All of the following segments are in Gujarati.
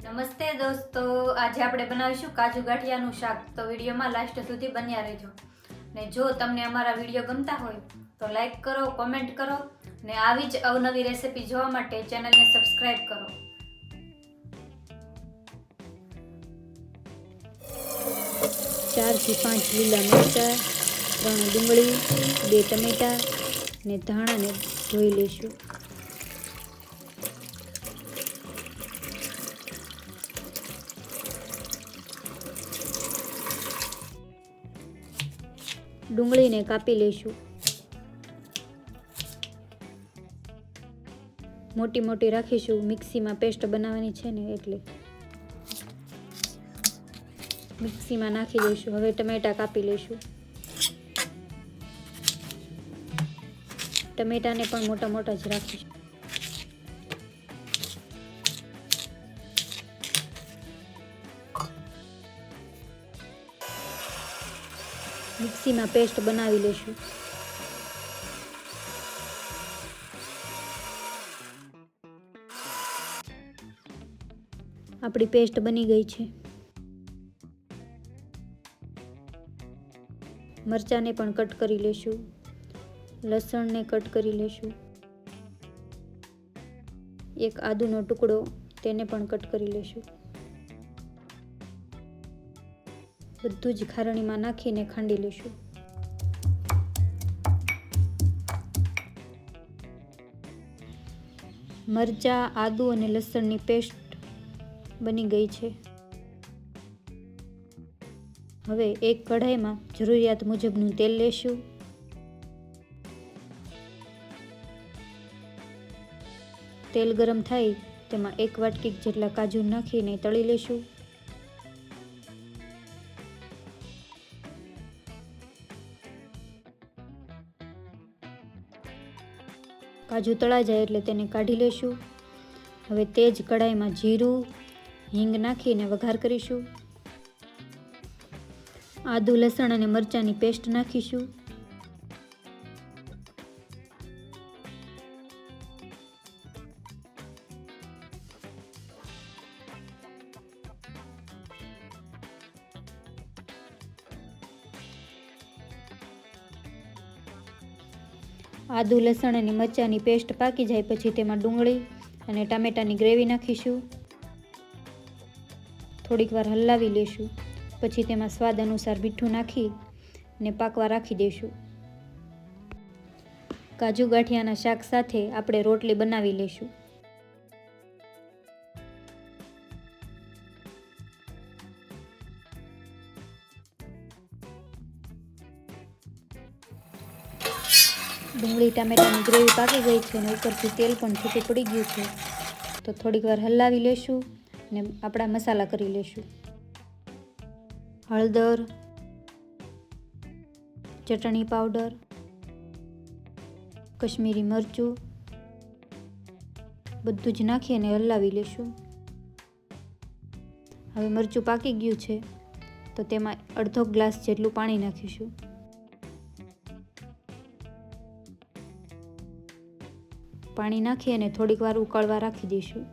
નમસ્તે દોસ્તો, આજે આપણે બનાવીશું કાજુ ગાંઠિયાનું શાક. તો વિડીયોમાં લાસ્ટ સુધી બન્યા રહેજો. ને જો તમને અમારા વિડીયો ગમતા હોય તો લાઈક કરો, કોમેન્ટ કરો ને આવી જ અવનવી રેસીપી જોવા માટે ચેનલને સબસ્ક્રાઈબ કરો. ચાર થી 5 લીલા મરચાં, 3 ડુંગળી, 2 ટમેટા ને ધાણાને ધોઈ લેશું. ડુંગળીને કાપી લઈશું. મોટી મોટી રાખીશું, મિક્સીમાં પેસ્ટ બનાવવાની છે ને એટલે. મિક્સીમાં નાખી દઈશું. હવે ટમેટા કાપી લઈશું. ટમેટાને પણ મોટા મોટા જ રાખીશું. મિક્સીમાં પેસ્ટ બનાવી લઈશું. આપણી પેસ્ટ બની ગઈ છે. મરચાંને પણ કટ કરી લઈશું. લસણને કટ કરી લઈશું. એક આદુનો ટુકડો તેને પણ કટ કરી લઈશું. બધું જ ખારણીમાં નાખીને ખાંડી લઈશું. મરચાં, આદુ અને લસણની પેસ્ટ બની ગઈ છે. હવે એક કઢાઈમાં જરૂરિયાત મુજબનું તેલ લેશું. તેલ ગરમ થાય તેમાં 1 વાટકી જેટલા કાજુ નાખીને તળી લેશું. કાજુ તળાઈ જાય એટલે તેને કાઢી લેશું. હવે તે જ કઢાઈમાં જીરું, હિંગ નાખીને વઘાર કરીશું. આદુ, લસણ અને મરચાંની પેસ્ટ નાખીશું. આદુ, લસણ અને મરચાંની પેસ્ટ પાકી જાય પછી તેમાં ડુંગળી અને ટામેટાની ગ્રેવી નાખીશું. થોડીક વાર હલાવી લેશું. પછી તેમાં સ્વાદ અનુસાર મીઠું નાખી ને પાકવા રાખી દઈશું. કાજુ ગાંઠિયાના શાક સાથે આપણે રોટલી બનાવી લઈશું. ડુંગળી ટામેટાની ગ્રેવી પાકી ગઈ છે અને ઉપરથી તેલ પણ છૂટું પડી ગયું છે. તો થોડીક વાર હલાવી લેશું ને આપણા મસાલા કરી લેશું. હળદર, ચટણી પાવડર, કશ્મીરી મરચું બધું જ નાખી અને હલાવી લેશું. હવે મરચું પાકી ગયું છે તો તેમાં અડધો ગ્લાસ જેટલું પાણી નાખીશું. પાણી નાખી અને થોડીક વાર ઉકળવા રાખી દઈશું.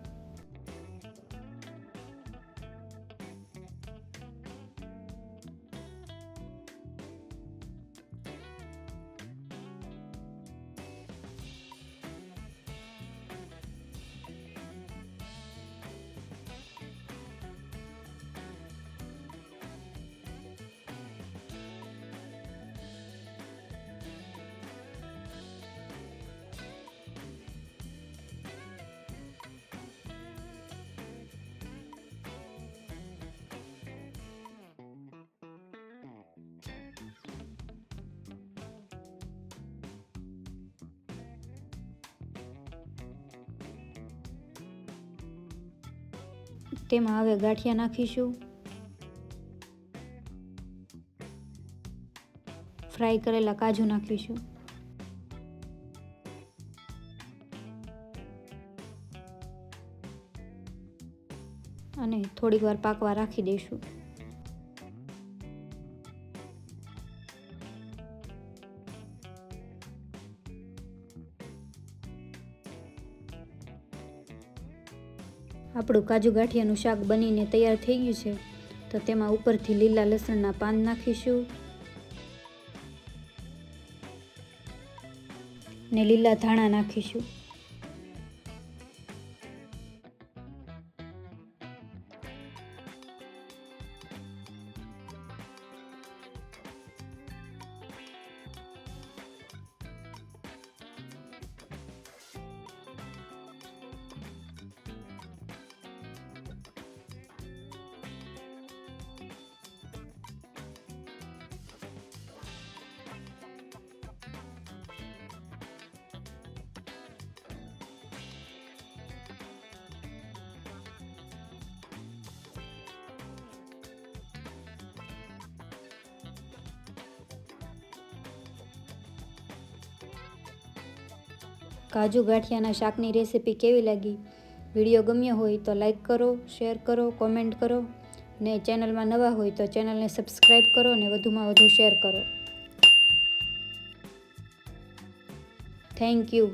તેમાં હવે ગાંઠિયા નાખીશું. ફ્રાય કરેલા કાજુ નાખીશું. અને થોડીક વાર પાકવા રાખી દઈશું. આપણું કાજુ ગાંઠિયાનું શાક બનીને તૈયાર થઈ ગયું છે. તો તેમાં ઉપરથી લીલા લસણના પાન નાખીશું ને લીલા ધાણા નાખીશું. કાજુ ગાંઠિયાના શાકની રેસીપી કેવી લાગી? વિડીયો ગમ્યો હોય તો લાઈક કરો, શેર કરો, કોમેન્ટ કરો ને ચેનલમાં નવા હોય તો ચેનલને સબસ્ક્રાઈબ કરો ને વધુમાં વધુ શેર કરો. Thank you.